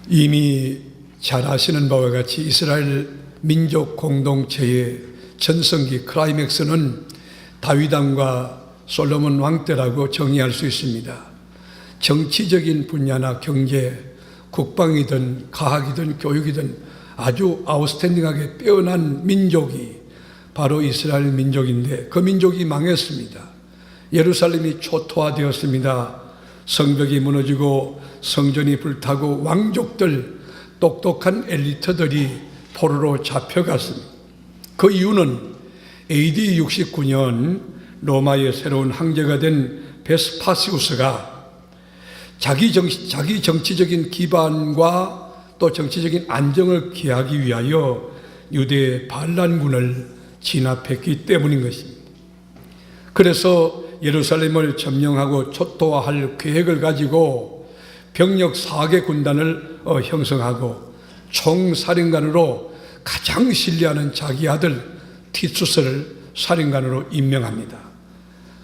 이미 잘 아시는 바와 같이 이스라엘 민족 공동체의 전성기 클라이맥스는 다윗왕과 솔로몬 왕 때라고 정의할 수 있습니다. 정치적인 분야나 경제, 국방이든 과학이든 교육이든 아주 아웃스탠딩하게 뛰어난 민족이 바로 이스라엘 민족인데 그 민족이 망했습니다. 예루살렘이 초토화되었습니다. 성벽이 무너지고 성전이 불타고 왕족들, 똑똑한 엘리트들이 포로로 잡혀갔습니다. 그 이유는 AD 69년 로마의 새로운 황제가 된 베스파시우스가 자기 정치적인 기반과 또 정치적인 안정을 기하기 위하여 유대 반란군을 진압했기 때문인 것입니다. 그래서 예루살렘을 점령하고 초토화할 계획을 가지고 병력 4개 군단을 형성하고 총사령관으로 가장 신뢰하는 자기 아들 티투스를 사령관으로 임명합니다.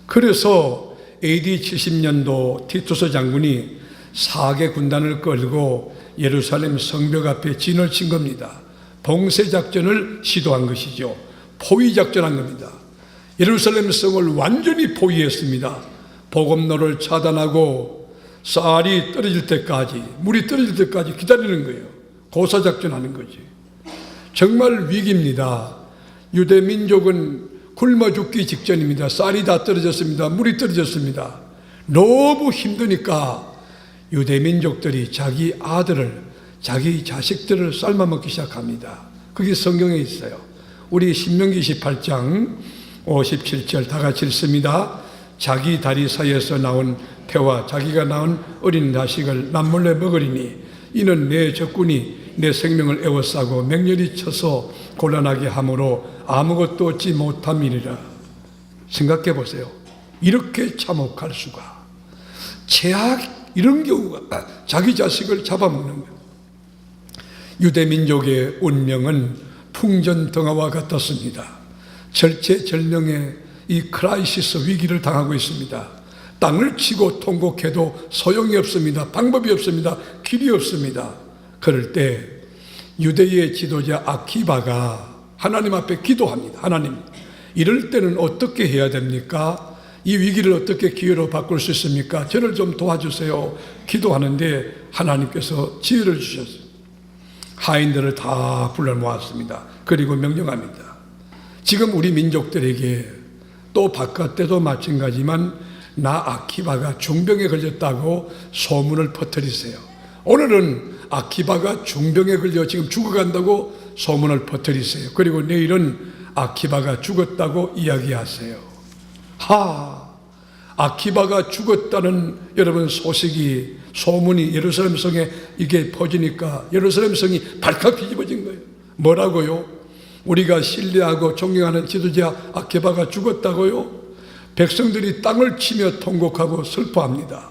그래서 AD 70년도 티투스 장군이 4개 군단을 끌고 예루살렘 성벽 앞에 진을 친 겁니다. 봉쇄작전을 시도한 것이죠. 포위작전한 겁니다. 예루살렘 성을 완전히 포위했습니다. 보급로를 차단하고 쌀이 떨어질 때까지, 물이 떨어질 때까지 기다리는 거예요. 고사작전하는 거지. 정말 위기입니다. 유대 민족은 굶어 죽기 직전입니다. 쌀이 다 떨어졌습니다. 물이 떨어졌습니다. 너무 힘드니까 유대 민족들이 자기 아들을, 자기 자식들을 삶아 먹기 시작합니다. 그게 성경에 있어요. 우리 신명기 18장 57절 다 같이 읽습니다. 자기 다리 사이에서 나온 태와 자기가 낳은 어린 자식을 남몰래 먹으리니 이는 내 적군이 내 생명을 에워싸고 맹렬히 쳐서 곤란하게 함으로 아무것도 얻지 못함이니라. 생각해 보세요. 이렇게 참혹할 수가. 최악 이런 경우가 자기 자식을 잡아먹는 거예요. 유대 민족의 운명은 풍전등화와 같았습니다. 절체절명의 이 크라이시스 위기를 당하고 있습니다. 땅을 치고 통곡해도 소용이 없습니다. 방법이 없습니다. 길이 없습니다. 그럴 때 유대의 지도자 아키바가 하나님 앞에 기도합니다. 하나님, 이럴 때는 어떻게 해야 됩니까? 이 위기를 어떻게 기회로 바꿀 수 있습니까? 저를 좀 도와주세요. 기도하는데 하나님께서 지혜를 주셨어요. 하인들을 다 불러 모았습니다. 그리고 명령합니다. 지금 우리 민족들에게 또 바깥에도 마찬가지지만 나 아키바가 중병에 걸렸다고 소문을 퍼뜨리세요. 오늘은 아키바가 중병에 걸려 지금 죽어간다고 소문을 퍼뜨리세요. 그리고 내일은 아키바가 죽었다고 이야기하세요. 아키바가 죽었다는 여러분 소문이 예루살렘 성에 이게 퍼지니까 예루살렘 성이 발칵 뒤집어진 거예요. 뭐라고요? 우리가 신뢰하고 존경하는 지도자 아키바가 죽었다고요? 백성들이 땅을 치며 통곡하고 슬퍼합니다.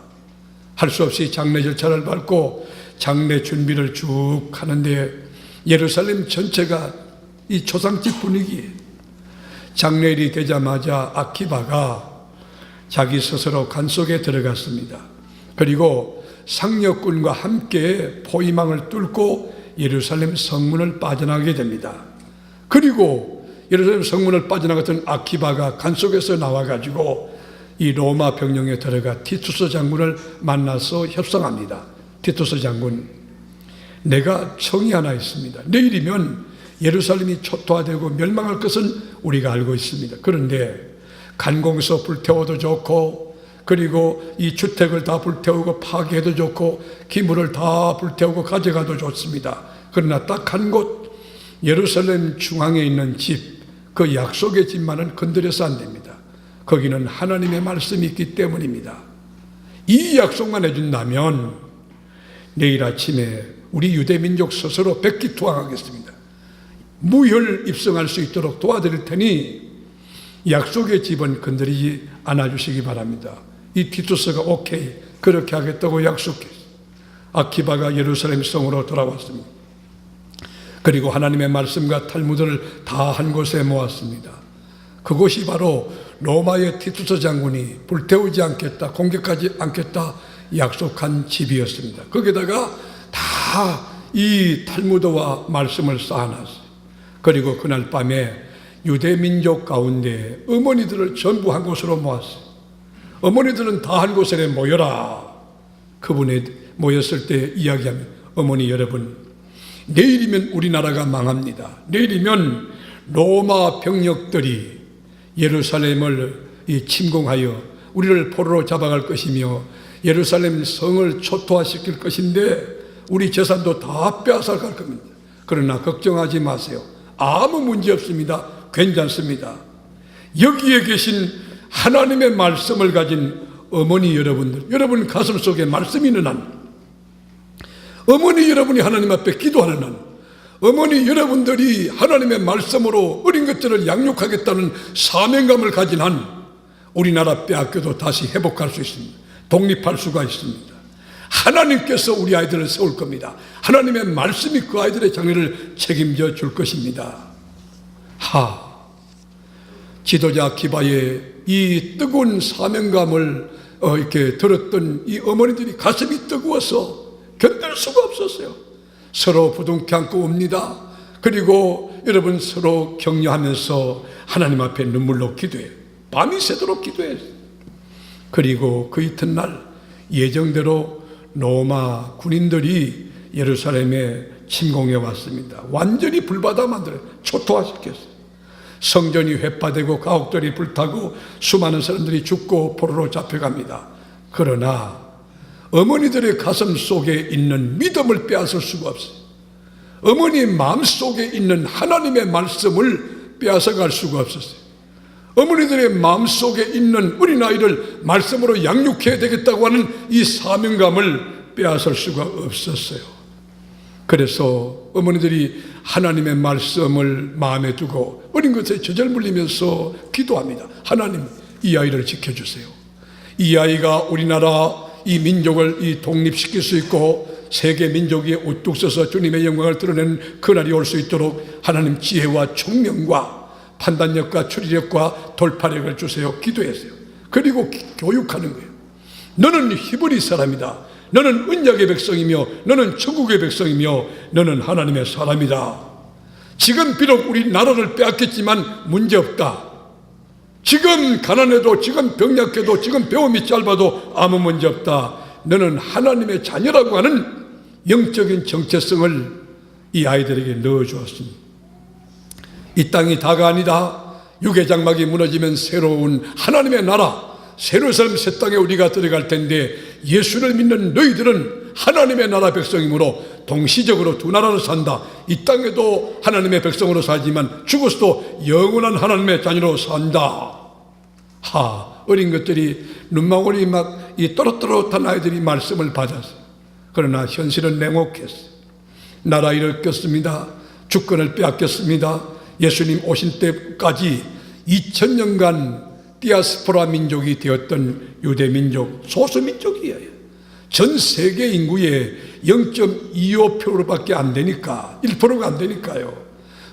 할 수 없이 장례 절차를 밟고 장례 준비를 쭉 하는데 예루살렘 전체가 이 초상집 분위기에 장례일이 되자마자 아키바가 자기 스스로 관 속에 들어갔습니다. 그리고 상력군과 함께 포위망을 뚫고 예루살렘 성문을 빠져나가게 됩니다. 그리고 예루살렘 성문을 빠져나갔던 아키바가 관 속에서 나와가지고 이 로마 병영에 들어가 티투스 장군을 만나서 협상합니다. 티투스 장군, 내가 청이 하나 있습니다. 내일이면 예루살렘이 초토화되고 멸망할 것은 우리가 알고 있습니다. 그런데 간공서 불태워도 좋고, 그리고 이 주택을 다 불태우고 파괴해도 좋고, 기물을 다 불태우고 가져가도 좋습니다. 그러나 딱 한 곳, 예루살렘 중앙에 있는 집, 그 약속의 집만은 건드려서 안 됩니다. 거기는 하나님의 말씀이 있기 때문입니다. 이 약속만 해준다면 내일 아침에 우리 유대민족 스스로 백기투항하겠습니다. 무혈 입성할 수 있도록 도와드릴 테니 약속의 집은 건드리지 않아주시기 바랍니다. 이 티투스가 오케이, 그렇게 하겠다고 약속했어요. 아키바가 예루살렘 성으로 돌아왔습니다. 그리고 하나님의 말씀과 탈무드를 다 한 곳에 모았습니다. 그곳이 바로 로마의 티투스 장군이 불태우지 않겠다, 공격하지 않겠다 약속한 집이었습니다. 거기다가 다 다 이 탈무드와 말씀을 쌓아놨어요. 그리고 그날 밤에 유대 민족 가운데 어머니들을 전부 한 곳으로 모았어요. 어머니들은 다 한 곳에 모여라. 그분이 모였을 때 이야기하면, 어머니 여러분, 내일이면 우리나라가 망합니다. 내일이면 로마 병력들이 예루살렘을 침공하여 우리를 포로로 잡아갈 것이며 예루살렘 성을 초토화시킬 것인데 우리 재산도 다 빼앗아갈 겁니다. 그러나 걱정하지 마세요. 아무 문제 없습니다. 괜찮습니다. 여기에 계신 하나님의 말씀을 가진 어머니 여러분들, 여러분 가슴 속에 말씀이 있는 한, 어머니 여러분이 하나님 앞에 기도하는 한, 어머니 여러분들이 하나님의 말씀으로 어린 것들을 양육하겠다는 사명감을 가진 한, 우리나라 빼앗겨도 다시 회복할 수 있습니다. 독립할 수가 있습니다. 하나님께서 우리 아이들을 세울 겁니다. 하나님의 말씀이 그 아이들의 장래를 책임져 줄 것입니다. 지도자 기바의 이 뜨거운 사명감을 이렇게 들었던 이 어머니들이 가슴이 뜨거워서 견딜 수가 없었어요. 서로 부둥켜 안고 옵니다. 그리고 여러분 서로 격려하면서 하나님 앞에 눈물로 기도해요. 밤이 새도록 기도해요. 그리고 그 이튿날 예정대로 로마 군인들이 예루살렘에 침공해 왔습니다. 완전히 불바다 만들어요. 초토화시켰어요. 성전이 회파되고 가옥들이 불타고 수많은 사람들이 죽고 포로로 잡혀갑니다. 그러나 어머니들의 가슴 속에 있는 믿음을 빼앗을 수가 없어요. 어머니 마음 속에 있는 하나님의 말씀을 빼앗아갈 수가 없었어요. 어머니들의 마음속에 있는 어린아이를 말씀으로 양육해야 되겠다고 하는 이 사명감을 빼앗을 수가 없었어요. 그래서 어머니들이 하나님의 말씀을 마음에 두고 어린 것에 젖을 물리면서 기도합니다. 하나님, 이 아이를 지켜주세요. 이 아이가 우리나라 이 민족을 독립시킬 수 있고 세계 민족이 우뚝 서서 주님의 영광을 드러내는 그날이 올 수 있도록 하나님 지혜와 총명과 판단력과 추리력과 돌파력을 주세요. 기도했어요. 그리고 교육하는 거예요. 너는 히브리 사람이다. 너는 언약의 백성이며 너는 천국의 백성이며 너는 하나님의 사람이다. 지금 비록 우리 나라를 빼앗겼지만 문제없다. 지금 가난해도 지금 병약해도 지금 배움이 짧아도 아무 문제없다. 너는 하나님의 자녀라고 하는 영적인 정체성을 이 아이들에게 넣어주었습니다. 이 땅이 다가 아니다. 육의 장막이 무너지면 새로운 하나님의 나라, 새로운 삶 새 땅에 우리가 들어갈 텐데 예수를 믿는 너희들은 하나님의 나라 백성이므로 동시적으로 두 나라로 산다. 이 땅에도 하나님의 백성으로 살지만 죽어서도 영원한 하나님의 자녀로 산다. 어린 것들이 눈망울이 막 이 또렷또렷한 아이들이 말씀을 받았어요. 그러나 현실은 냉혹했어요. 나라 잃었겠습니다. 주권을 빼앗겼습니다. 예수님 오신 때까지 2000년간 디아스포라 민족이 되었던 유대 민족, 소수 민족이에요. 전 세계 인구의 0.25%밖에 안 되니까, 1%가 안 되니까요.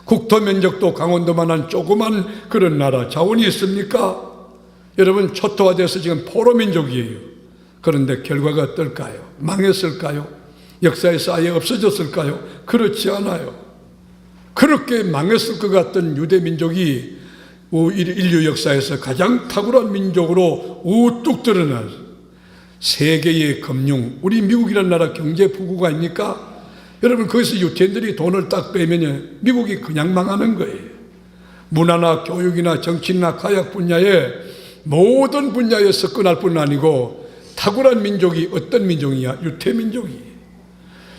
국토 면적도 강원도만한 조그만 그런 나라, 자원이 있습니까? 여러분, 초토화돼서 지금 포로 민족이에요. 그런데 결과가 어떨까요? 망했을까요? 역사에서 아예 없어졌을까요? 그렇지 않아요. 그렇게 망했을 것 같던 유대 민족이 인류 역사에서 가장 탁월한 민족으로 우뚝 드러나서 세계의 금융, 우리 미국이라는 나라 경제 부국가 아닙니까? 여러분, 거기서 유태인들이 돈을 딱 빼면 미국이 그냥 망하는 거예요. 문화나 교육이나 정치나 가약 분야에 모든 분야에 접근할 뿐 아니고 탁월한 민족이 어떤 민족이냐? 유태민족이에요.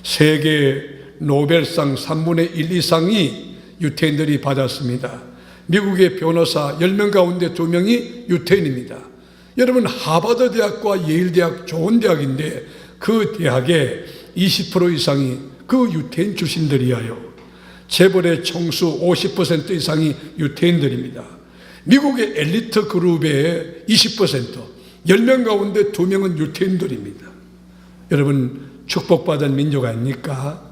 세계 노벨상 3분의 1 이상이 유태인들이 받았습니다. 미국의 변호사 10명 가운데 2명이 유태인입니다. 여러분, 하버드 대학과 예일 대학 좋은 대학인데 그 대학의 20% 이상이 그 유태인 출신들이에요. 재벌의 총수 50% 이상이 유태인들입니다. 미국의 엘리트 그룹의 20%, 10명 가운데 2명은 유태인들입니다. 여러분, 축복받은 민족 아닙니까?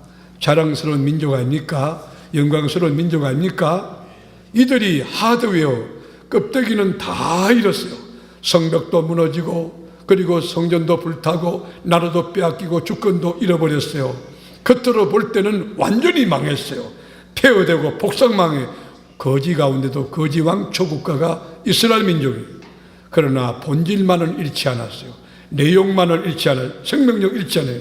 자랑스러운 민족 아닙니까? 영광스러운 민족 아닙니까? 이들이 하드웨어, 껍데기는 다 잃었어요. 성벽도 무너지고, 그리고 성전도 불타고, 나라도 빼앗기고, 주권도 잃어버렸어요. 겉으로 볼 때는 완전히 망했어요. 폐허되고 폭삭망해. 거지 가운데도 거지왕 초국가가 이스라엘 민족이에요. 그러나 본질만은 잃지 않았어요. 내용만을 잃지 않아요. 생명력 잃지 않아요.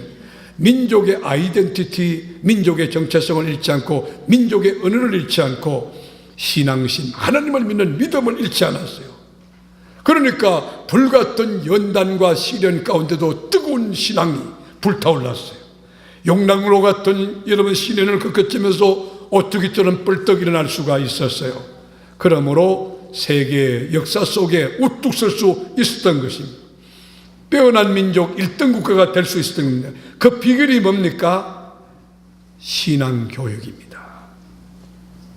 민족의 아이덴티티, 민족의 정체성을 잃지 않고 민족의 언어를 잃지 않고 신앙심, 하나님을 믿는 믿음을 잃지 않았어요. 그러니까 불같은 연단과 시련 가운데도 뜨거운 신앙이 불타올랐어요. 용광로 같은 여러분 시련을 겪으면서 어떻게처럼 뻘떡 일어날 수가 있었어요. 그러므로 세계 역사 속에 우뚝 설 수 있었던 것입니다. 빼어난 민족 1등 국가가 될 수 있었던 겁니다. 그 비결이 뭡니까? 신앙 교육입니다.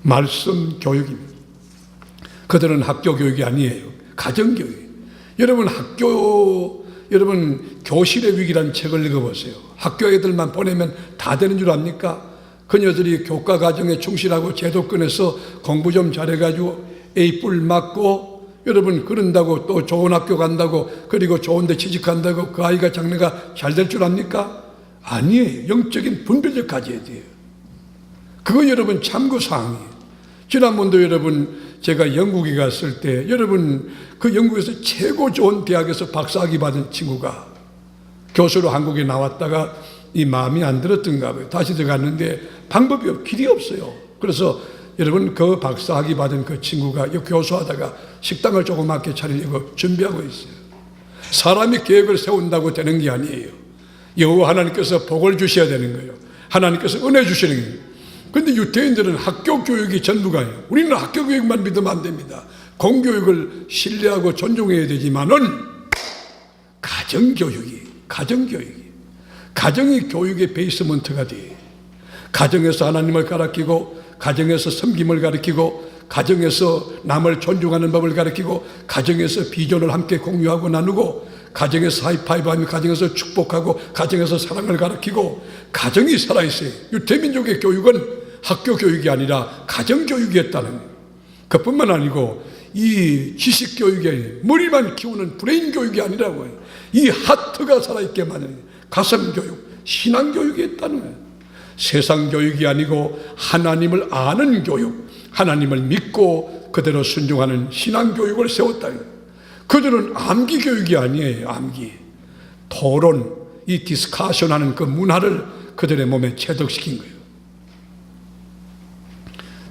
말씀 교육입니다. 그들은 학교 교육이 아니에요. 가정 교육. 여러분 교실의 위기라는 책을 읽어보세요. 학교 애들만 보내면 다 되는 줄 압니까? 그녀들이 교과 과정에 충실하고 제도권에서 공부 좀 잘해가지고 A뿔 맞고 여러분 그런다고 또 좋은 학교 간다고 그리고 좋은 데 취직한다고 그 아이가 장래가 잘 될 줄 압니까? 아니에요. 영적인 분별력 가져야 돼요. 그거 여러분 참고사항이에요. 지난번도 여러분 제가 영국에 갔을 때 여러분 그 영국에서 최고 좋은 대학에서 박사학위 받은 친구가 교수로 한국에 나왔다가 이 마음이 안 들었던가 봐요. 다시 들어갔는데 방법이 길이 없어요. 그래서 여러분 그 박사학위 받은 그 친구가 교수하다가 식당을 조그맣게 차리려고 준비하고 있어요. 사람이 계획을 세운다고 되는 게 아니에요. 여호와 하나님께서 복을 주셔야 되는 거예요. 하나님께서 은혜 주시는 거예요. 그런데 유대인들은 학교 교육이 전부가요. 우리는 학교 교육만 믿으면 안 됩니다. 공교육을 신뢰하고 존중해야 되지만은 가정교육이 가정이 교육의 베이스먼트가 돼. 가정에서 하나님을 가르치고 가정에서 섬김을 가르치고 가정에서 남을 존중하는 법을 가르치고 가정에서 비전을 함께 공유하고 나누고 가정에서 하이파이브하며 가정에서 축복하고 가정에서 사랑을 가르치고 가정이 살아있어요. 유대민족의 교육은 학교 교육이 아니라 가정 교육이었다는 거예요. 그뿐만 아니고 이 지식 교육이 아니라 머리만 키우는 브레인 교육이 아니라고요. 이 하트가 살아있게 만드는 가슴 교육, 신앙 교육이었다는 거예요. 세상 교육이 아니고 하나님을 아는 교육, 하나님을 믿고 그대로 순종하는 신앙 교육을 세웠다는 거예요. 그들은 암기 교육이 아니에요. 암기, 토론, 이 디스커션하는 그 문화를 그들의 몸에 체득시킨 거예요.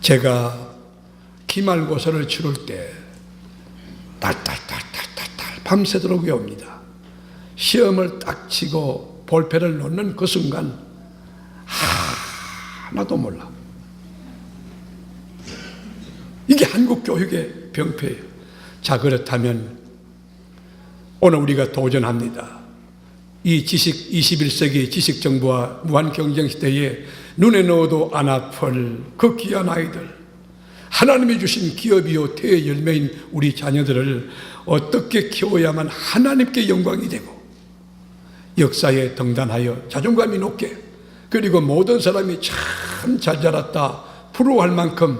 제가 기말고사를 치를 때 딸딸딸딸딸 밤새도록 외웁니다. 시험을 딱 치고 볼펜을 놓는 그 순간 하나도 몰라. 이게 한국 교육의 병폐예요. 자, 그렇다면 오늘 우리가 도전합니다. 이 21세기 지식정보와 무한경쟁시대에 눈에 넣어도 안 아플 그 귀한 아이들, 하나님이 주신 기업이요 태의 열매인 우리 자녀들을 어떻게 키워야만 하나님께 영광이 되고 역사에 등단하여 자존감이 높게, 그리고 모든 사람이 참 잘 자랐다 부러워할 만큼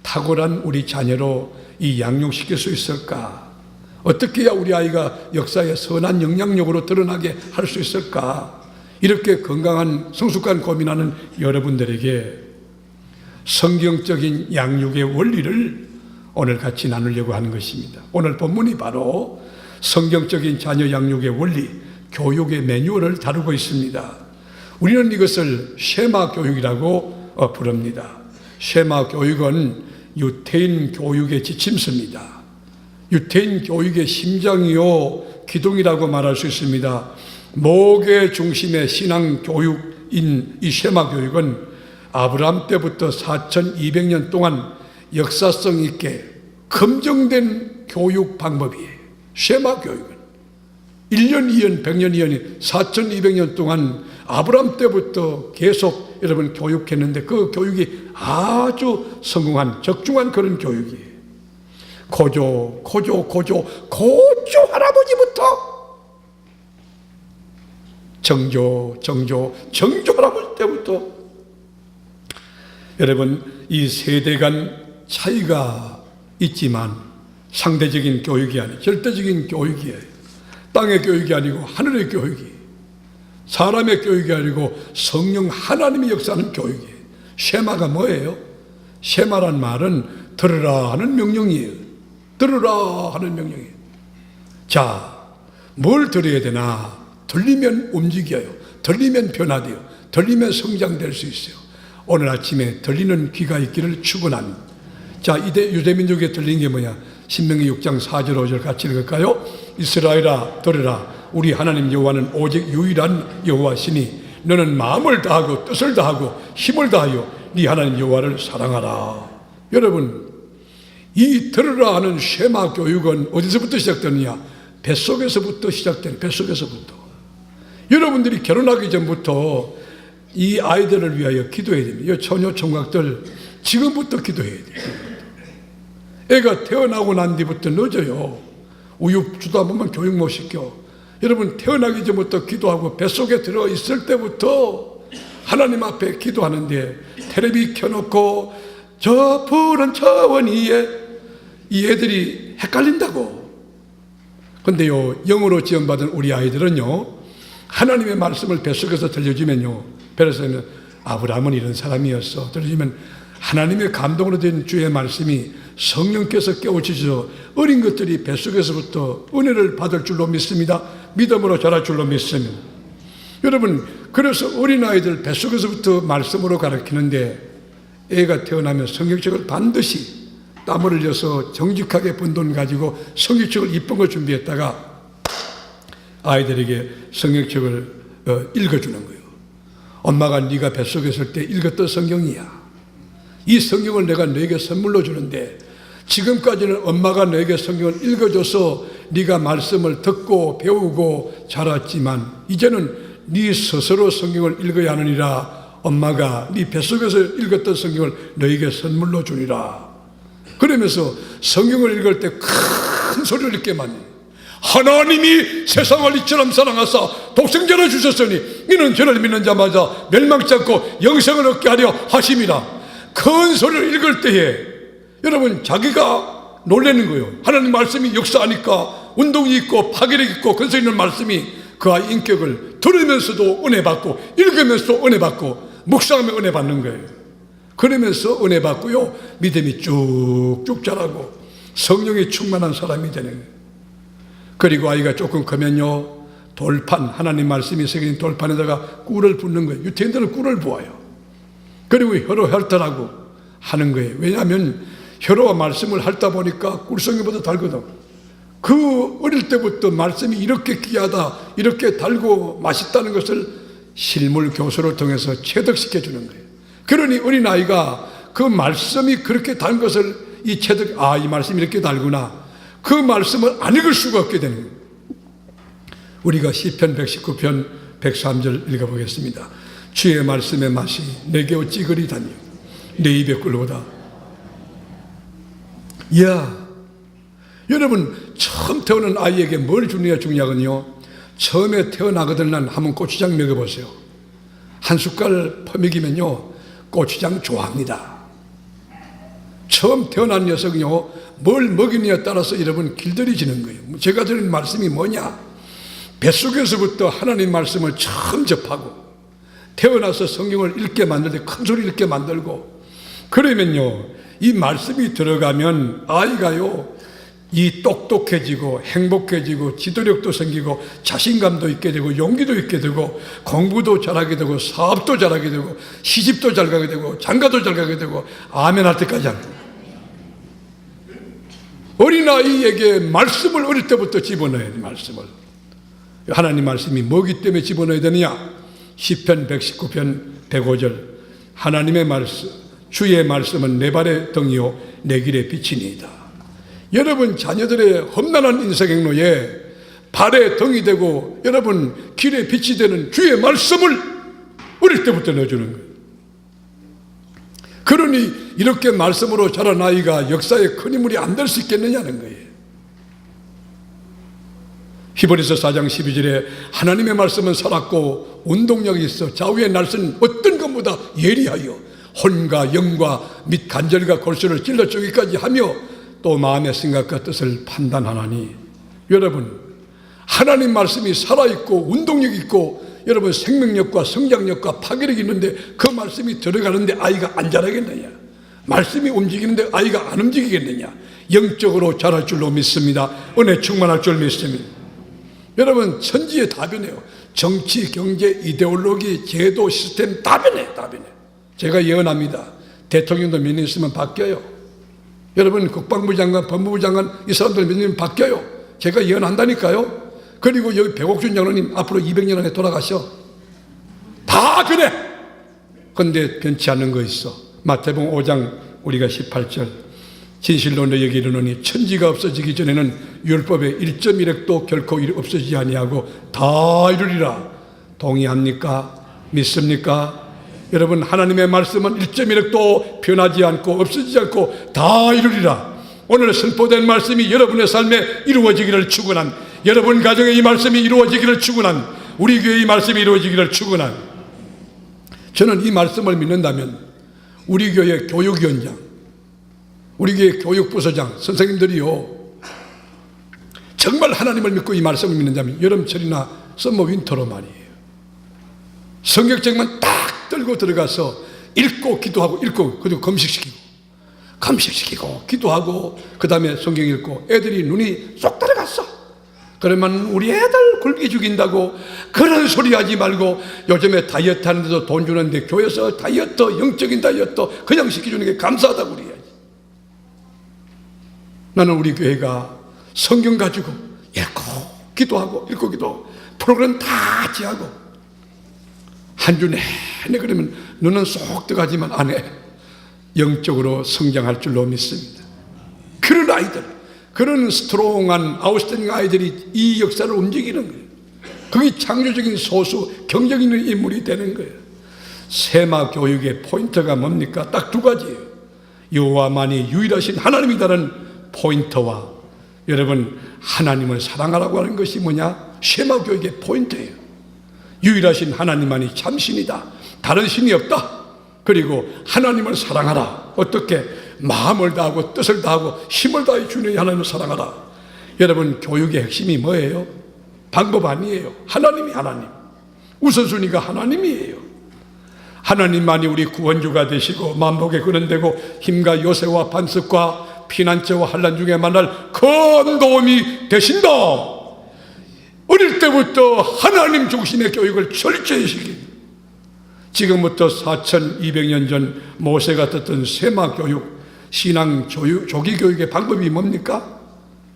탁월한 우리 자녀로 이 양육시킬 수 있을까? 어떻게 해야 우리 아이가 역사에 선한 영향력으로 드러나게 할 수 있을까? 이렇게 건강한 성숙한 고민하는 여러분들에게 성경적인 양육의 원리를 오늘 같이 나누려고 하는 것입니다. 오늘 본문이 바로 성경적인 자녀 양육의 원리, 교육의 매뉴얼을 다루고 있습니다. 우리는 이것을 쉐마 교육이라고 부릅니다. 쉐마 교육은 유태인 교육의 지침서입니다. 유태인 교육의 심장이요 기둥이라고 말할 수 있습니다. 목의 중심의 신앙 교육인 이 쉐마 교육은 아브라함 때부터 4200년 동안 역사성 있게 검증된 교육 방법이에요. 쉐마 교육은 1년, 2년, 100년, 2년이 4200년 동안 아브라함 때부터 계속 여러분 교육했는데 그 교육이 아주 성공한 적중한 그런 교육이에요. 고조 할아버지부터 정조 할아버지 때부터 여러분 이 세대 간 차이가 있지만 상대적인 교육이 아니에요. 절대적인 교육이에요. 땅의 교육이 아니고 하늘의 교육이. 사람의 교육이 아니고 성령 하나님이 역사하는 교육이에요. 쉐마가 뭐예요? 쉐마란 말은 들으라 하는 명령이에요. 들으라 하는 명령이에요. 자, 뭘 들어야 되나? 들리면 움직여요. 들리면 변화돼요. 들리면 성장될 수 있어요. 오늘 아침에 들리는 귀가 있기를 축원합니다. 자, 이제 유대민족에 들린 게 뭐냐? 신명기 6장 4절 5절 같이 읽을까요? 이스라엘아 들으라. 우리 하나님 여호와는 오직 유일한 여호와시니 너는 마음을 다하고 뜻을 다하고 힘을 다하여 네 하나님 여호와를 사랑하라. 여러분, 이 들으라 하는 쉐마 교육은 어디서부터 시작되느냐? 뱃속에서부터 시작되는, 뱃속에서부터. 여러분들이 결혼하기 전부터 이 아이들을 위하여 기도해야 됩니다. 이 처녀 총각들 지금부터 기도해야 돼요. 애가 태어나고 난 뒤부터 늦어요. 우유 주다 보면 교육 못 시켜. 여러분, 태어나기 전부터 기도하고 뱃속에 들어 있을 때부터 하나님 앞에 기도하는데 텔레비 켜놓고 저 푸른 차원 위에 이 애들이 헷갈린다고. 근데요, 영으로 지원받은 우리 아이들은요, 하나님의 말씀을 뱃속에서 들려주면요, 뱃속에서 아브라함은 이런 사람이었어 들려주면 하나님의 감동으로 된 주의 말씀이 성령께서 깨우치셔서 어린 것들이 뱃속에서부터 은혜를 받을 줄로 믿습니다. 믿음으로 자랄 줄로 믿습니다. 여러분, 그래서 어린아이들 뱃속에서부터 말씀으로 가르치는데 애가 태어나면 성경책을 반드시 땀을 흘려서 정직하게 본 돈 가지고 성경책을 이쁜 걸 준비했다가 아이들에게 성경책을 읽어주는 거예요. 엄마가 네가 뱃속에 있을 때 읽었던 성경이야. 이 성경을 내가 너에게 선물로 주는데 지금까지는 엄마가 너에게 성경을 읽어줘서 네가 말씀을 듣고 배우고 자랐지만 이제는 네 스스로 성경을 읽어야 하느니라. 엄마가 네 뱃속에서 읽었던 성경을 너에게 선물로 주니라. 그러면서 성경을 읽을 때 큰 소리를 읽게 만드는, 하나님이 세상을 이처럼 사랑하사 독생자를 주셨으니 이는 저를 믿는 자마다 멸망치 않고 영생을 얻게 하려 하심이라. 큰 소리를 읽을 때에 여러분, 자기가 놀라는 거예요. 하나님 말씀이 역사하니까 운동이 있고 파괴력 있고 근성 있는 말씀이 그 아이 인격을 들으면서도 은혜 받고 읽으면서도 은혜 받고 묵상하며 은혜 받는 거예요. 그러면서 은혜 받고요, 믿음이 쭉쭉 자라고 성령이 충만한 사람이 되는 거예요. 그리고 아이가 조금 크면요, 돌판, 하나님 말씀이 새긴 돌판에다가 꿀을 붓는 거예요. 유태인들은 꿀을 부어요. 그리고 혀로 핥으라고 하는 거예요. 왜냐하면 혀로와 말씀을 핥다 보니까 꿀성경보다 달거든. 그 어릴 때부터 말씀이 이렇게 귀하다, 이렇게 달고 맛있다는 것을 실물 교수를 통해서 체득시켜 주는 거예요. 그러니 어린아이가 그 말씀이 그렇게 단 것을 이 체득, 이 말씀이 이렇게 달구나, 그 말씀을 안 읽을 수가 없게 되는 거예요. 우리가 시편 119편 103절 읽어보겠습니다. 주의 말씀의 맛이 내게 어찌 그리 다니요 내 입에 꿀보다. 여러분, 처음 태어난 아이에게 뭘 주느냐 중요하거든요. 처음에 태어나거든 난 한번 고추장 먹여보세요. 한 숟갈 퍼먹이면요, 고추장 좋아합니다. 처음 태어난 녀석은요, 뭘 먹이느냐에 따라서 여러분 길들여지는 거예요. 제가 드린 말씀이 뭐냐? 뱃속에서부터 하나님 말씀을 처음 접하고 태어나서 성경을 읽게 만들 때 큰 소리 읽게 만들고, 그러면요, 이 말씀이 들어가면 아이가요, 이 똑똑해지고 행복해지고 지도력도 생기고 자신감도 있게 되고 용기도 있게 되고 공부도 잘하게 되고 사업도 잘하게 되고 시집도 잘 가게 되고 장가도 잘 가게 되고 아멘 할 때까지 합니다. 어린아이에게 말씀을 어릴 때부터 집어넣어야 돼. 말씀을. 하나님 말씀이 뭐기 때문에 집어넣어야 되느냐? 시편 119편 105절 하나님의 말씀, 주의 말씀은 내 발의 등이요 내 길의 빛이니이다. 여러분 자녀들의 험난한 인생행로에 발의 등이 되고 여러분 길의 빛이 되는 주의 말씀을 어릴 때부터 넣어주는 거예요. 그러니 이렇게 말씀으로 자란 아이가 역사에 큰 인물이 안 될 수 있겠느냐는 거예요. 히브리서 4장 12절에 하나님의 말씀은 살았고 운동력이 있어 좌우의 날선 어떤 것보다 예리하여 혼과 영과 및 관절과 골수를 찔러 쪼기까지 하며 또 마음의 생각과 뜻을 판단하나니. 여러분, 하나님 말씀이 살아있고 운동력 있고 여러분 생명력과 성장력과 파괴력이 있는데 그 말씀이 들어가는데 아이가 안 자라겠느냐? 말씀이 움직이는데 아이가 안 움직이겠느냐? 영적으로 자랄 줄로 믿습니다. 은혜 충만할 줄 믿습니다. 여러분 천지에 다 변해요. 정치, 경제, 이데올로기, 제도, 시스템 다 변해, 다 변해. 제가 예언합니다. 대통령도 몇 년 있으면 바뀌어요. 여러분 국방부 장관, 법무부 장관 이 사람들 몇 년 바뀌어요. 제가 예언한다니까요. 그리고 여기 백옥준 장로님 앞으로 200년 안에 돌아가셔. 다 변해. 근데 변치 않는 거 있어. 마태복음 5장 우리가 18절 진실로 너희에게 이르노니 천지가 없어지기 전에는 율법의 1.1획도 결코 없어지지 아니하고 다 이루리라. 동의합니까? 믿습니까? 여러분 하나님의 말씀은 1.1획도 변하지 않고 없어지지 않고 다 이루리라. 오늘 선포된 말씀이 여러분의 삶에 이루어지기를 축원한, 여러분 가정에 이 말씀이 이루어지기를 축원한, 우리 교회의 말씀이 이루어지기를 축원한, 저는 이 말씀을 믿는다면 우리 교회 교육위원장, 우리 교회 교육부서장 선생님들이요 정말 하나님을 믿고 이 말씀을 믿는다면 여름철이나 썸머 윈터로 말이에요 성경책만 딱 들고 들어가서 읽고 기도하고 읽고 그리고 금식시키고 기도하고 그 다음에 성경 읽고 애들이 눈이 쏙 들어갔어. 그러면 우리 애들 굶기 죽인다고 그런 소리 하지 말고 요즘에 다이어트 하는데도 돈 주는데 교회에서 다이어트, 영적인 다이어트 그냥 시켜주는 게 감사하다고 그래야지. 나는 우리 교회가 성경 가지고 읽고 기도하고 읽고 기도 프로그램 다 지하고 한 주 내내 그러면 눈은 쏙 들어가지만 안에 영적으로 성장할 줄로 믿습니다. 그런 아이들, 그런 스트롱한 아웃스탠딩 아이들이 이 역사를 움직이는 거예요. 그게 창조적인 소수, 경쟁 있는 인물이 되는 거예요. 세마 교육의 포인트가 뭡니까? 딱 두 가지예요. 여호와만이 유일하신 하나님이라는 포인트와 여러분 하나님을 사랑하라고 하는 것이 뭐냐? 세마 교육의 포인트예요. 유일하신 하나님만이 참신이다. 다른 신이 없다. 그리고 하나님을 사랑하라. 어떻게? 마음을 다하고 뜻을 다하고 힘을 다해 주는 하나님을 사랑하라. 여러분 교육의 핵심이 뭐예요? 방법 아니에요. 하나님이 하나님. 우선순위가 하나님이에요. 하나님만이 우리 구원주가 되시고 만복의 근원되고 힘과 요새와 반석과 피난처와 환난 중에 만날 큰 도움이 되신다. 어릴 때부터 하나님 중심의 교육을 철저히 시킵니다. 지금부터 4200년 전 모세가 듣던 세마 교육, 신앙 조기 교육의 방법이 뭡니까?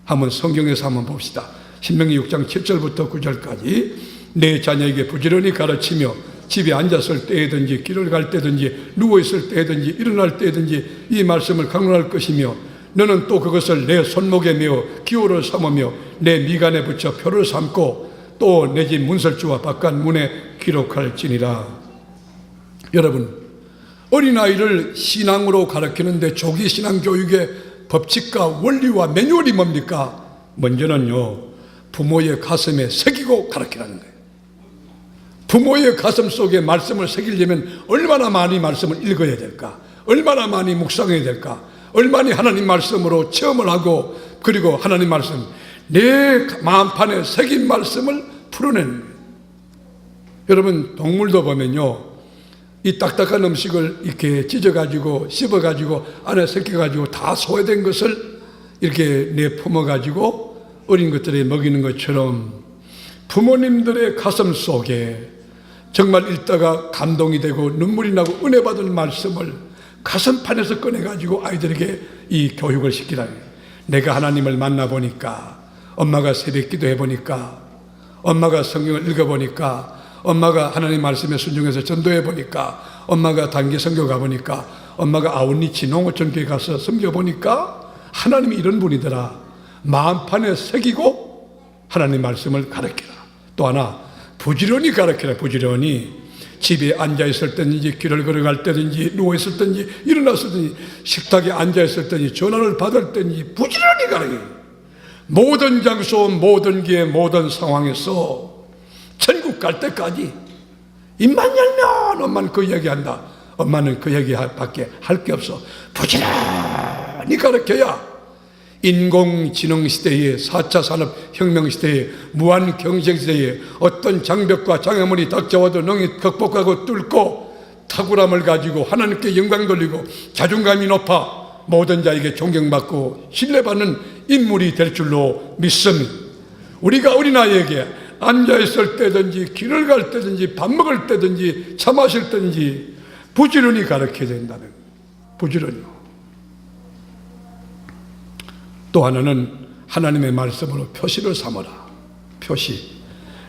한번 성경에서 한번 봅시다. 신명기 6장 7절부터 9절까지 내 자녀에게 부지런히 가르치며 집에 앉았을 때든지 길을 갈 때든지 누워있을 때든지 일어날 때든지 이 말씀을 강론할 것이며 너는 또 그것을 내 손목에 메어 기호를 삼으며 내 미간에 붙여 표를 삼고 또 내 집 문설주와 바깥 문에 기록할지니라. 여러분 어린아이를 신앙으로 가르치는데 조기 신앙 교육의 법칙과 원리와 매뉴얼이 뭡니까? 먼저는요 부모의 가슴에 새기고 가르치라는 거예요. 부모의 가슴 속에 말씀을 새기려면 얼마나 많이 말씀을 읽어야 될까? 얼마나 많이 묵상해야 될까? 얼마나 하나님 말씀으로 체험을 하고 그리고 하나님 말씀 내 마음판에 새긴 말씀을 풀어내는 거예요. 여러분 동물도 보면요 이 딱딱한 음식을 이렇게 찢어가지고 씹어가지고 안에 섞여가지고 다 소화된 것을 이렇게 내품어가지고 어린 것들에 먹이는 것처럼 부모님들의 가슴 속에 정말 읽다가 감동이 되고 눈물이 나고 은혜 받은 말씀을 가슴판에서 꺼내가지고 아이들에게 이 교육을 시키라. 내가 하나님을 만나보니까 엄마가 새벽 기도해보니까 엄마가 성경을 읽어보니까 엄마가 하나님 말씀에 순종해서 전도해보니까 엄마가 단기 선교 가보니까 엄마가 아웃리치 농어촌교회 가서 섬겨보니까 하나님이 이런 분이더라. 마음판에 새기고 하나님 말씀을 가르쳐라. 또 하나 부지런히 가르쳐라. 부지런히 집에 앉아있을 때든지 길을 걸어갈 때든지 누워있을 때든지 일어났을 때든지 식탁에 앉아있을 때든지 전화를 받을 때든지 부지런히 가르쳐라. 모든 장소 모든 기회 모든 상황에서 천국 갈 때까지 입만 열면 엄마는 그 이야기한다. 엄마는 그 얘기밖에 할 게 없어. 부지런히 가르쳐야 인공지능 시대에 4차 산업혁명 시대에 무한 경쟁 시대에 어떤 장벽과 장애물이 닥쳐와도 능히 극복하고 뚫고 탁월함을 가지고 하나님께 영광 돌리고 자존감이 높아 모든 자에게 존경받고 신뢰받는 인물이 될 줄로 믿습니다. 우리가 어린아이에게 앉아있을 때든지 길을 갈 때든지 밥 먹을 때든지 차 마실 때든지 부지런히 가르쳐야 된다는, 부지런히. 또 하나는 하나님의 말씀으로 표시를 삼아라. 표시.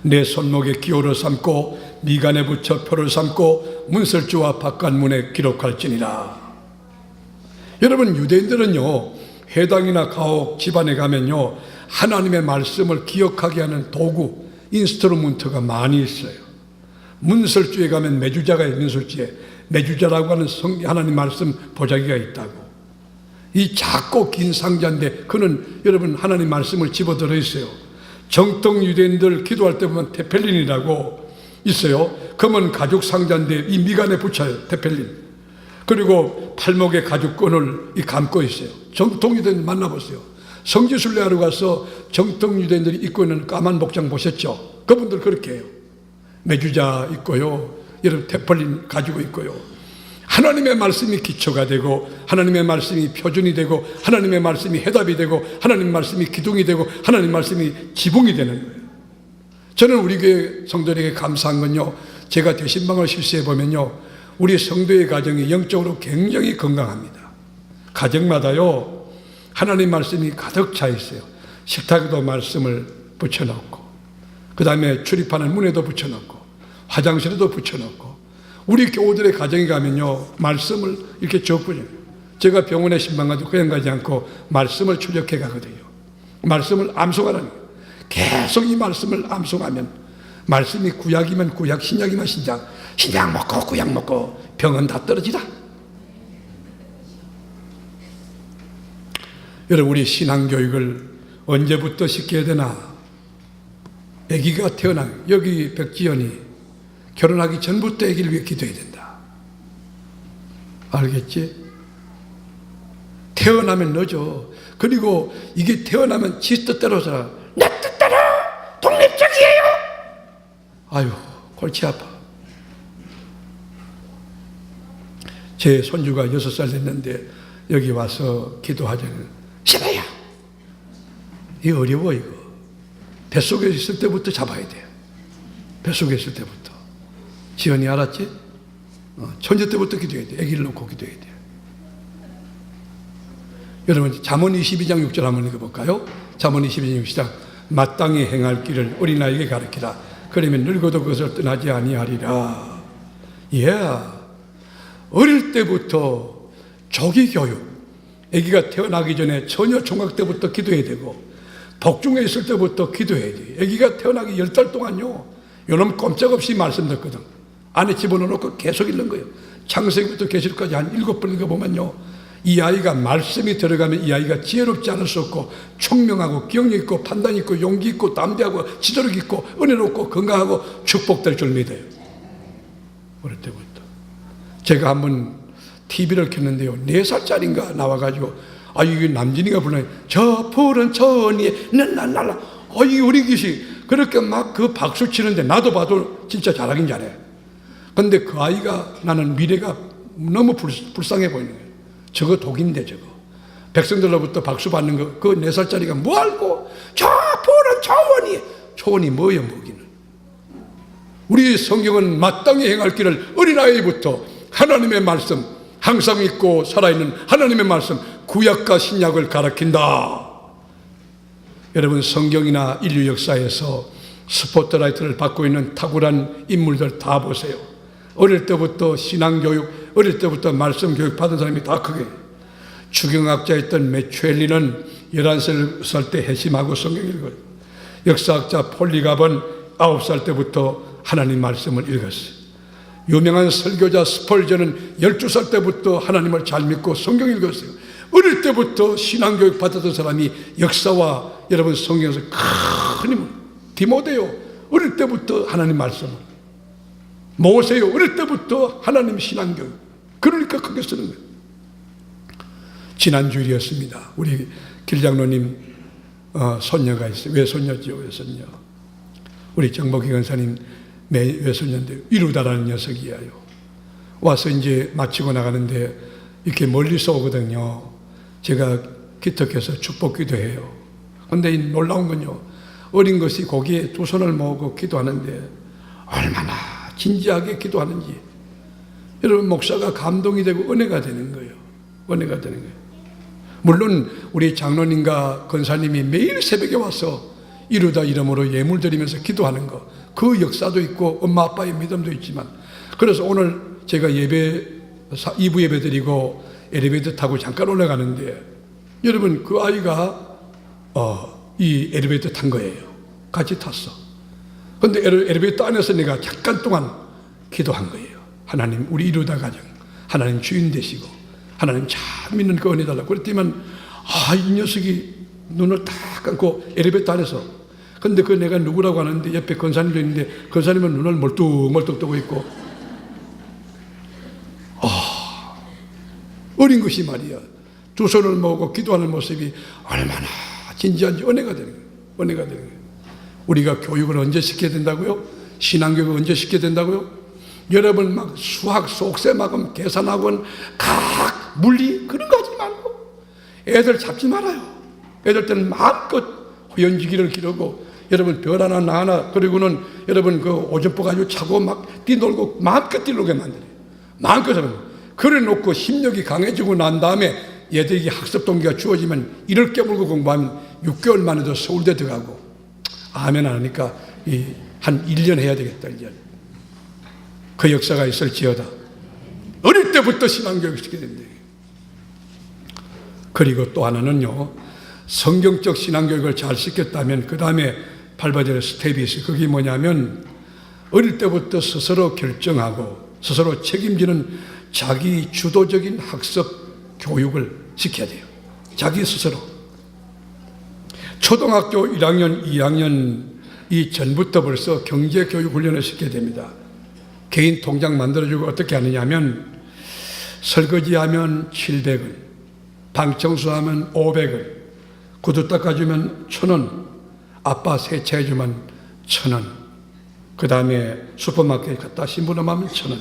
내 손목에 기호를 삼고 미간에 붙여 표를 삼고 문설주와 바깥문에 기록할지니라. 여러분, 유대인들은요, 회당이나 가옥 집안에 가면요, 하나님의 말씀을 기억하게 하는 도구, 인스트루먼트가 많이 있어요. 문설주에 가면 매주자가 있는 문설주에 매주자라고 하는 하나님 말씀 보자기가 있다고. 이 작고 긴 상자인데 그는 여러분 하나님 말씀을 집어들어 있어요. 정통 유대인들 기도할 때 보면 테펠린이라고 있어요. 검은 가죽 상자인데 이 미간에 붙여요. 테펠린. 그리고 팔목에 가죽끈을 감고 있어요. 정통 유대인 만나보세요. 성지순례하러 가서 정통 유대인들이 입고 있는 까만 복장 보셨죠? 그분들 그렇게 해요. 매주자 있고요, 여러분 테펠린 가지고 있고요. 하나님의 말씀이 기초가 되고 하나님의 말씀이 표준이 되고 하나님의 말씀이 해답이 되고 하나님의 말씀이 기둥이 되고 하나님의 말씀이 지붕이 되는 거예요. 저는 우리 교회 성도들에게 감사한 건요, 제가 대신방을 실시해 보면요, 우리 성도의 가정이 영적으로 굉장히 건강합니다. 가정마다요 하나님 말씀이 가득 차 있어요. 식탁에도 말씀을 붙여놓고, 그 다음에 출입하는 문에도 붙여놓고, 화장실에도 붙여놓고, 우리 교우들의 가정에 가면요 말씀을 이렇게 적군요. 제가 병원에 신방 가도 그냥 가지 않고 말씀을 출력해 가거든요. 말씀을 암송하라는 거예요. 계속 이 말씀을 암송하면, 말씀이 구약이면 구약, 신약이면 신약, 신약 먹고 구약 먹고 병은 다 떨어지다. 여러분, 우리 신앙교육을 언제부터 시켜야 되나? 아기가 태어나, 여기 백지연이 결혼하기 전부터 아기를 위해 기도해야 된다. 알겠지? 태어나면 너죠. 그리고 이게 태어나면 지 뜻대로 살아. 내 뜻대로 독립적이에요. 아유, 골치 아파. 제 손주가 6살 됐는데 여기 와서 기도하자는, 싫어요. 이거 어려워. 이거 뱃속에 있을 때부터 잡아야 돼. 뱃속에 있을 때부터. 지연이 알았지? 천재 때부터 기도해야 돼. 아기를 놓고 기도해야 돼. 여러분, 잠언 22장 6절 한번 읽어볼까요? 잠언 22장 6절. 마땅히 행할 길을 어린아이에게 가르치라. 그러면 늙어도 그것을 떠나지 아니하리라. 어릴 때부터 조기 교육, 아기가 태어나기 전에 처녀 총각 때부터 기도해야 되고, 복중에 있을 때부터 기도해야 돼. 아기가 태어나기 10달 동안요, 요놈 꼼짝없이 말씀 듣거든. 안에 집어넣어놓고 계속 읽는 거예요. 창세기부터 계시록까지 한 7번 읽어보면요, 이 아이가 말씀이 들어가면 이 아이가 지혜롭지 않을 수 없고 총명하고 기억력 있고 판단 있고 용기 있고 담대하고 지도력 있고 은혜롭고 건강하고 축복될 줄 믿어요. 어릴 때부터. 제가 한번 TV를 켰는데요, 4살짜리인가 나와가지고, 이게 남진이가 불러요. 저 푸른 천이 날날라. 이 우리 기시 그렇게 막 그 박수 치는데 나도 봐도 진짜 잘하긴 잘해. 근데 그 아이가, 나는 미래가 너무 불쌍해 보이는 거예요. 저거 독인데 저거. 백성들로부터 박수 받는 거, 그 4살짜리가 뭐 알고, 저 푸른 초원이 뭐예요, 뭐기는. 우리 성경은 마땅히 행할 길을 어린아이부터 하나님의 말씀, 항상 있고 살아있는 하나님의 말씀, 구약과 신약을 가르친다. 여러분, 성경이나 인류 역사에서 스포트라이트를 받고 있는 탁월한 인물들 다 보세요. 어릴 때부터 신앙교육, 어릴 때부터 말씀 교육 받은 사람이 다 크게. 추경학자였던 메추엘리는 11살 때 회심하고 성경 읽어요. 역사학자 폴리갑은 9살 때부터 하나님 말씀을 읽었어요. 유명한 설교자 스펄전은 12살 때부터 하나님을 잘 믿고 성경 읽었어요. 어릴 때부터 신앙교육 받았던 사람이 역사와 여러분 성경에서 큰 힘을. 디모데요, 어릴 때부터 하나님 말씀을. 모세요, 어릴 때부터 하나님 신앙교육. 그러니까 크게 쓰는 거예요. 지난 주일이었습니다. 우리 길장로님 손녀가 있어요. 외손녀죠, 외손녀. 우리 정복희 권사님 외손녀인데 이루다라는 녀석이에요. 와서 이제 마치고 나가는데 이렇게 멀리서 오거든요. 제가 기특해서 축복 기도해요. 그런데 이 놀라운 건요, 어린 것이 고기에 두 손을 모으고 기도하는데 얼마나 진지하게 기도하는지 여러분, 목사가 감동이 되고 은혜가 되는 거예요. 은혜가 되는 거예요. 물론 우리 장로님과 권사님이 매일 새벽에 와서 이루다 이름으로 예물 드리면서 기도하는 거, 그 역사도 있고 엄마 아빠의 믿음도 있지만, 그래서 오늘 제가 2부 예배 드리고 엘리베이터 타고 잠깐 올라가는데 여러분, 그 아이가 이 엘리베이터 탄 거예요. 같이 탔어. 그런데 엘리베이터 안에서 내가 잠깐 동안 기도한 거예요. 하나님, 우리 이루다 가정 하나님 주인 되시고 하나님 잘 믿는 그 은혜 달라고 그랬더니만, 이 녀석이 눈을 딱 감고 엘리베이터 안에서, 근데 그 내가 누구라고 하는데 옆에 권사님도 있는데 권사님은 눈을 멀뚱멀뚱 뜨고 있고, 어린 것이 말이야 두 손을 모으고 기도하는 모습이 얼마나 진지한지 은혜가 되는 거예요. 은혜가 되는 거예요. 우리가 교육을 언제 시켜야 된다고요? 신앙교육을 언제 시켜야 된다고요? 여러분 막 수학, 속셈학원, 계산학원, 각 물리 그런 거 하지 말고 애들 잡지 말아요. 애들 때는 마음껏 호연지기를 기르고, 여러분 별 하나 나 하나, 그리고는 여러분 그 오줌포 가지고 차고 막 뛰놀고 마음껏 뛰놀게 만들어요. 마음껏 하면 그래 놓고 심력이 강해지고 난 다음에 얘들에게 학습 동기가 주어지면 이를 깨물고 공부하면 6개월 만에도 서울대 들어가고, 아멘 안 하니까 한 1년 해야 되겠다. 1년. 그 역사가 있을지어다. 어릴 때부터 신앙교육을 시켜야 된다. 그리고 또 하나는요, 성경적 신앙교육을 잘 시켰다면 그 다음에 밟아야 될 스텝이 있어요. 그게 뭐냐면 어릴 때부터 스스로 결정하고 스스로 책임지는 자기 주도적인 학습 교육을 시켜야 돼요. 자기 스스로. 초등학교 1학년, 2학년 이 전부터 벌써 경제교육 훈련을 시켜야 됩니다. 개인 통장 만들어주고 어떻게 하느냐 하면, 설거지하면 700원, 방 청소하면 500원, 구두 닦아주면 1,000원, 아빠 세차해주면 1,000원, 그 다음에 슈퍼마켓 갔다 심부름하면 1,000원.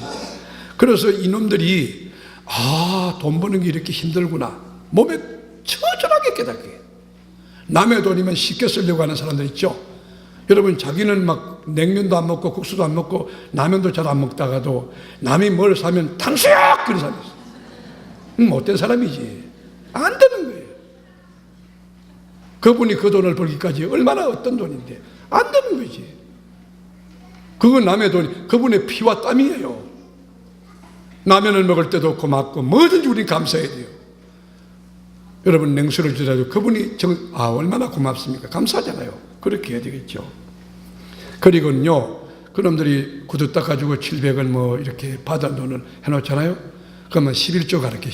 그래서 이놈들이 돈 버는 게 이렇게 힘들구나 몸에 처절하게 깨닫게. 남의 돈이면 쉽게 쓰려고 하는 사람들 있죠. 여러분, 자기는 막 냉면도 안 먹고 국수도 안 먹고 라면도 잘 안 먹다가도 남이 뭘 사면 탕수육 그런 사람이 있어. 못된 사람이지. 안 되는 거예요. 그분이 그 돈을 벌기까지 얼마나 어떤 돈인데 안 되는 거지. 그건 남의 돈이, 그분의 피와 땀이에요. 라면을 먹을 때도 고맙고 뭐든지 우리 감사해야 돼요. 여러분, 냉수를 주더라도 그분이 얼마나 고맙습니까? 감사하잖아요. 그렇게 해야 되겠죠. 그리고는요, 그놈들이 구두 닦아주고 700원 뭐 이렇게 받은 돈을 해놓잖아요. 그러면 11조 가르쳐.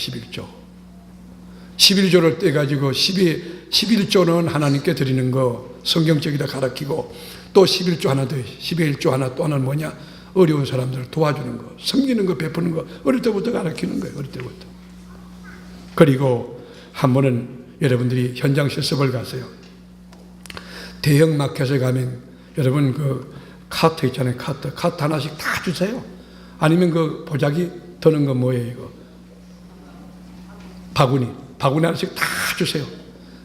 11조를 떼가지고 11조는 하나님께 드리는 거 성경적이다 가르치고, 또 11조 하나 더, 11조 하나, 또 하나는 뭐냐? 어려운 사람들을 도와주는 거, 섬기는 거, 베푸는 거 어릴 때부터 가르치는 거예요. 어릴 때부터. 그리고 한 번은 여러분들이 현장 실습을 가세요. 대형 마켓에 가면 여러분 그 카트 있잖아요. 카트 하나씩 다 주세요. 아니면 그 보자기 드는 거 뭐예요 이거? 바구니 하나씩 다 주세요.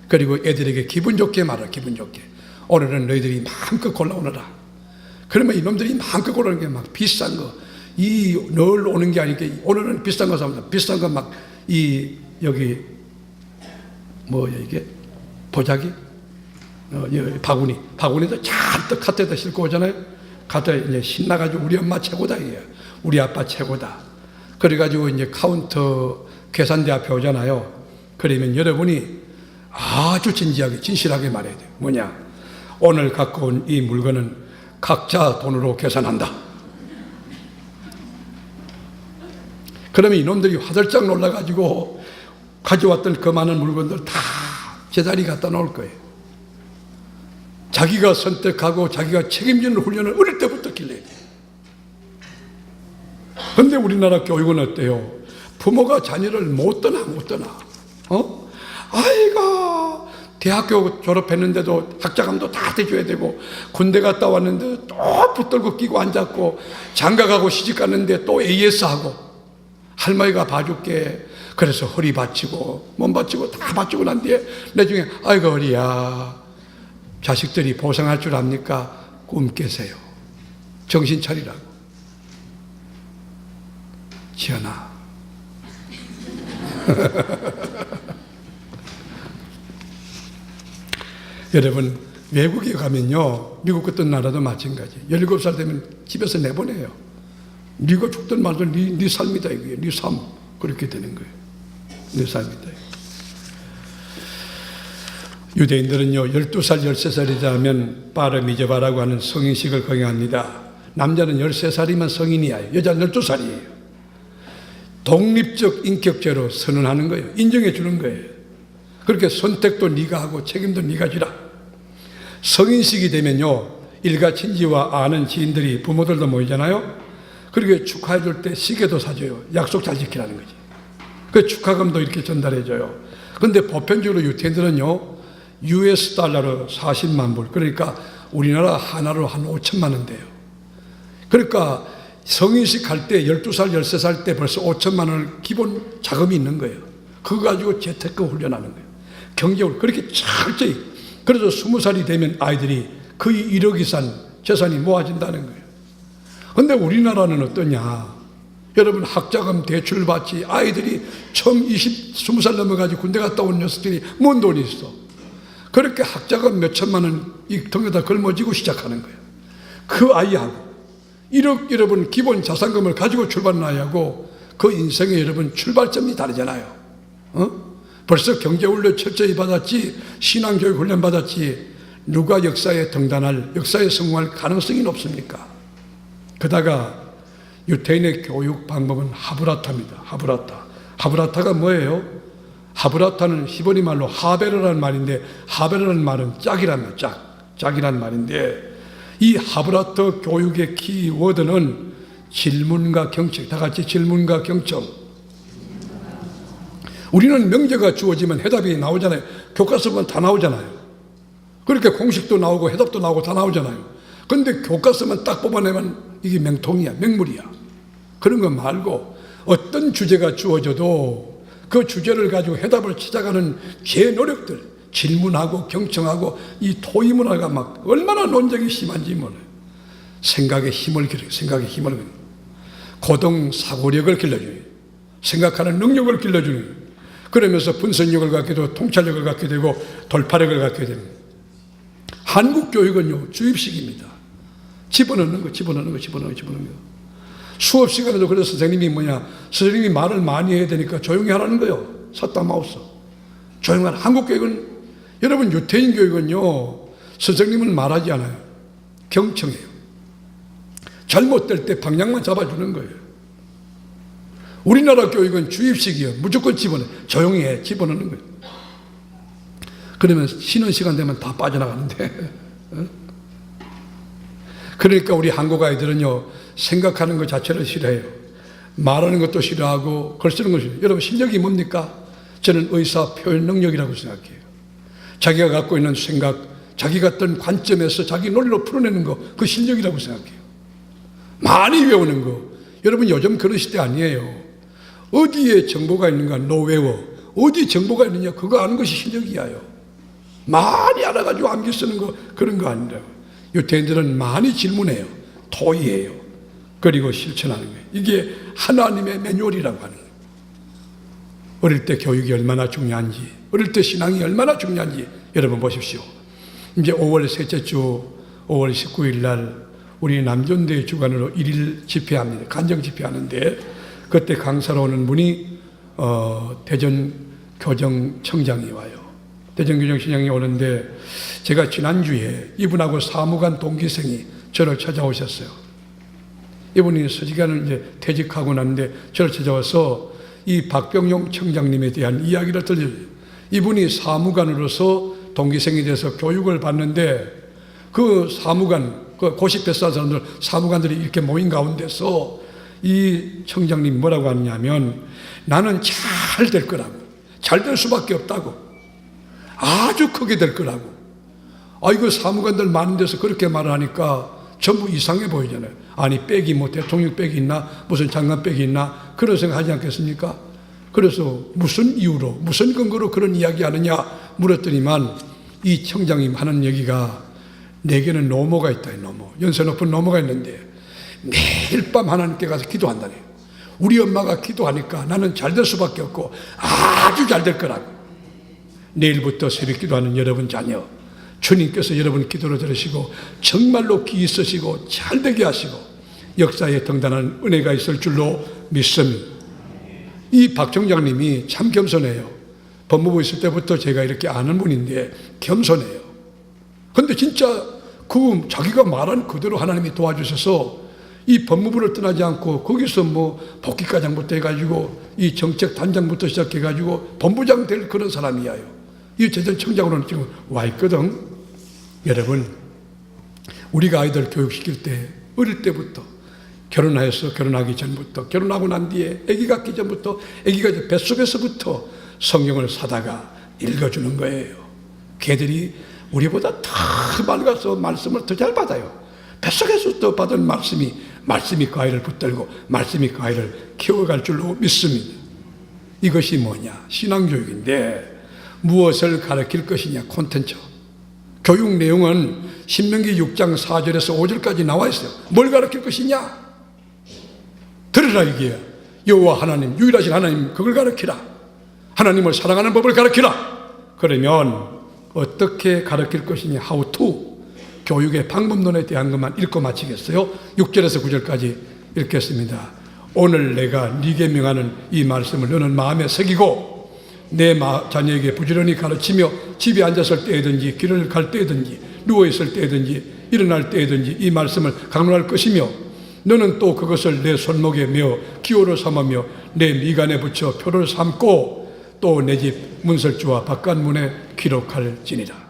그리고 애들에게 기분 좋게 말아. 기분 좋게. 오늘은 너희들이 마음껏 골라오너라. 그러면 이놈들이 마음껏 고르는 게 막 비싼 거, 늘 오는 게 아니니까 오늘은 비싼 거 삽니다. 비싼 거 막 여기 뭐야 이게 보자기, 바구니도 잔뜩 카트에다 싣고 오잖아요. 카트에 이제 신나가지고 우리 엄마 최고다 이게, 우리 아빠 최고다. 그래가지고 이제 카운터 계산대 앞에 오잖아요. 그러면 여러분이 아주 진지하게 진실하게 말해야 돼요. 뭐냐? 오늘 갖고 온 이 물건은 각자 돈으로 계산한다. 그러면 이놈들이 화들짝 놀라가지고 가져왔던 그 많은 물건들 다 제자리 갖다 놓을 거예요. 자기가 선택하고 자기가 책임지는 훈련을 어릴 때부터 길러야 돼요. 그런데 우리나라 교육은 어때요? 부모가 자녀를 못 떠나. 아이가 대학교 졸업했는데도 학자금도 다 대줘야 되고, 군대 갔다 왔는데 또 붙들고 끼고 앉았고, 장가가고 시집 갔는데 또 AS하고, 할머니가 봐줄게. 그래서 허리 받치고 몸 받치고 다 받치고 난 뒤에 나중에 아이고 허리야, 자식들이 보상할 줄 압니까? 꿈 깨세요. 정신 차리라고. 지연아, 여러분, 외국에 가면요, 미국 같은 나라도 마찬가지. 17살 되면 집에서 내보내요. 네가 죽든 말든 네 삶이다 이거예요. 네 삶. 그렇게 되는 거예요. 네 삶이다. 유대인들은요, 12살, 13살이 되면 바르 미즈바라고 하는 성인식을 강요합니다. 남자는 13살이면 성인이야. 여자는 12살이에요. 독립적 인격죄로 선언하는 거예요. 인정해 주는 거예요. 그렇게 선택도 네가 하고 책임도 네가 지라. 성인식이 되면요, 일가 친지와 아는 지인들이, 부모들도 모이잖아요. 그렇게 축하해 줄 때 시계도 사줘요. 약속 잘 지키라는 거지. 그 축하금도 이렇게 전달해 줘요. 그런데 보편적으로 유태인들은요, US 달러로 40만 불, 그러니까 우리나라 하나로 한 5천만 원 돼요. 그러니까 성인식 할 때 12살, 13살 때 벌써 5천만 원 기본 자금이 있는 거예요. 그거 가지고 재테크 훈련하는 거예요. 경제를 그렇게 철저히. 그래서 20살이 되면 아이들이 거의 1억 이상 재산이 모아진다는 거예요. 그런데 우리나라는 어떠냐? 여러분, 학자금 대출받지 아이들이 처음 20살 넘어가지고 군대 갔다 온 녀석들이 뭔 돈이 있어? 그렇게 학자금 몇 천만 원 이 등에다 걸머지고 시작하는 거예요. 그 아이하고 1억 여러분 기본 자산금을 가지고 출발한 아이하고 그 인생의 여러분 출발점이 다르잖아요. 벌써 경제훈련 철저히 받았지, 신앙교육 훈련 받았지, 누가 역사에 등단할, 역사에 성공할 가능성이 높습니까? 게다가 유태인의 교육 방법은 하브라타입니다. 하브라타가 뭐예요? 하브라타는 히브리 말로 하베르라는 말인데, 하베르라는 말은 짝이란 말, 짝이란 말인데, 이 하브라타 교육의 키워드는 질문과 경청, 다 같이 질문과 경청. 우리는 명제가 주어지면 해답이 나오잖아요. 교과서 보면 다 나오잖아요. 그렇게 공식도 나오고 해답도 나오고 다 나오잖아요. 그런데 교과서만 딱 뽑아내면 이게 맹통이야, 맹물이야. 그런 거 말고 어떤 주제가 주어져도 그 주제를 가지고 해답을 찾아가는 제 노력들, 질문하고 경청하고 이 토의문화가 막 얼마나 논쟁이 심한지 몰라요. 생각의 힘을 길러요. 고등 사고력을 길러줘요. 생각하는 능력을 길러주는. 그러면서 분석력을 갖게 되고 통찰력을 갖게 되고 돌파력을 갖게 됩니다. 한국 교육은요, 주입식입니다. 집어넣는 거. 수업 시간에도 그래서 선생님이 말을 많이 해야 되니까 조용히 하라는 거예요. 섰다 마우스. 조용히 하라. 한국 교육은, 여러분, 유태인 교육은요, 선생님은 말하지 않아요. 경청해요. 잘못될 때 방향만 잡아주는 거예요. 우리나라 교육은 주입식이에요. 무조건 조용히 해. 집어넣는 거예요. 그러면 쉬는 시간 되면 다 빠져나가는데. 그러니까 우리 한국 아이들은요, 생각하는 것 자체를 싫어해요. 말하는 것도 싫어하고 글 쓰는 것도 싫어해요. 여러분, 실력이 뭡니까? 저는 의사 표현 능력이라고 생각해요. 자기가 갖고 있는 생각, 자기가 어떤 관점에서 자기 논리로 풀어내는 거, 그 실력이라고 생각해요. 많이 외우는 거. 여러분, 요즘 그런 시대 아니에요. 어디에 정보가 있는가 노외워, 어디 정보가 있느냐 그거 아는 것이 실력이야요. 많이 알아가지고 암기 쓰는 거, 그런 거 아니라고. 유태인들은 많이 질문해요. 토의해요. 그리고 실천하는 거예요. 이게 하나님의 매뉴얼이라고 하는 거예요. 어릴 때 교육이 얼마나 중요한지, 어릴 때 신앙이 얼마나 중요한지 여러분 보십시오. 이제 5월 셋째 주 5월 19일 날 우리 남존대 주관으로 1일 집회합니다. 간정 집회하는데, 그때 강사로 오는 분이 대전 교정청장이 와요. 대전 교정청장이 오는데, 제가 지난주에 이분하고 사무관 동기생이 저를 찾아오셨어요. 이분이 서지관을 이제 퇴직하고 났는데 저를 찾아와서 이 박병용 청장님에 대한 이야기를 들려줘요. 이분이 사무관으로서 동기생이 돼서 교육을 받는데, 그 사무관, 그 고시 패스한 사람들, 사무관들이 이렇게 모인 가운데서 이 청장님 뭐라고 하냐면, 나는 잘 될 거라고, 잘 될 수밖에 없다고. 아주 크게 될 거라고. 이거 사무관들 많은 데서 그렇게 말하니까 전부 이상해 보이잖아요. 아니, 빽이 뭐 대통령 빽이 있나, 무슨 장관 빽이 있나, 그런 생각 하지 않겠습니까? 그래서 무슨 이유로, 무슨 근거로 그런 이야기 하느냐 물었더니만, 이 청장이 하는 얘기가, 내게는 노모가 있다, 노모. 연세 높은 노모가 있는데 매일 밤 하나님께 가서 기도한다네. 우리 엄마가 기도하니까 나는 잘 될 수밖에 없고 아주 잘 될 거라고. 내일부터 새벽 기도하는 여러분 자녀, 주님께서 여러분 기도를 들으시고 정말로 귀 있으시고 잘 되게 하시고 역사에 등단하는 은혜가 있을 줄로 믿습니다. 이 박 청장님이 참 겸손해요. 법무부 있을 때부터 제가 이렇게 아는 분인데 겸손해요. 근데 진짜 자기가 말한 그대로 하나님이 도와주셔서 이 법무부를 떠나지 않고 거기서 뭐 복귀과장부터 해가지고 이 정책 단장부터 시작해가지고 본부장 될 그런 사람이에요. 이 재정청장으로는 지금 와 있거든. 여러분, 우리가 아이들 교육시킬 때 어릴 때부터 결혼해서 결혼하기 전부터, 결혼하고 난 뒤에 아기 갖기 전부터, 아기가 이제 뱃속에서부터 성경을 사다가 읽어주는 거예요. 걔들이 우리보다 더 맑아서 말씀을 더 잘 받아요. 뱃속에서부터 받은 말씀이 그 아이를 붙들고 말씀이 그 아이를 키워갈 줄로 믿습니다. 이것이 뭐냐? 신앙교육인데 무엇을 가르칠 것이냐? 콘텐츠. 교육 내용은 신명기 6장 4절에서 5절까지 나와 있어요. 뭘 가르칠 것이냐? 들으라 이게. 여호와 하나님, 유일하신 하나님, 그걸 가르치라. 하나님을 사랑하는 법을 가르치라. 그러면 어떻게 가르칠 것이냐? How to. 교육의 방법론에 대한 것만 읽고 마치겠어요. 6절에서 9절까지 읽겠습니다. 오늘 내가 네게 명하는 이 말씀을 너는 마음에 새기고 내 자녀에게 부지런히 가르치며 집에 앉았을 때든지 길을 갈 때든지 누워있을 때든지 일어날 때든지 이 말씀을 강론할 것이며 너는 또 그것을 내 손목에 메어 기호로 삼으며 내 미간에 붙여 표를 삼고 또 내 집 문설주와 바깥문에 기록할지니라.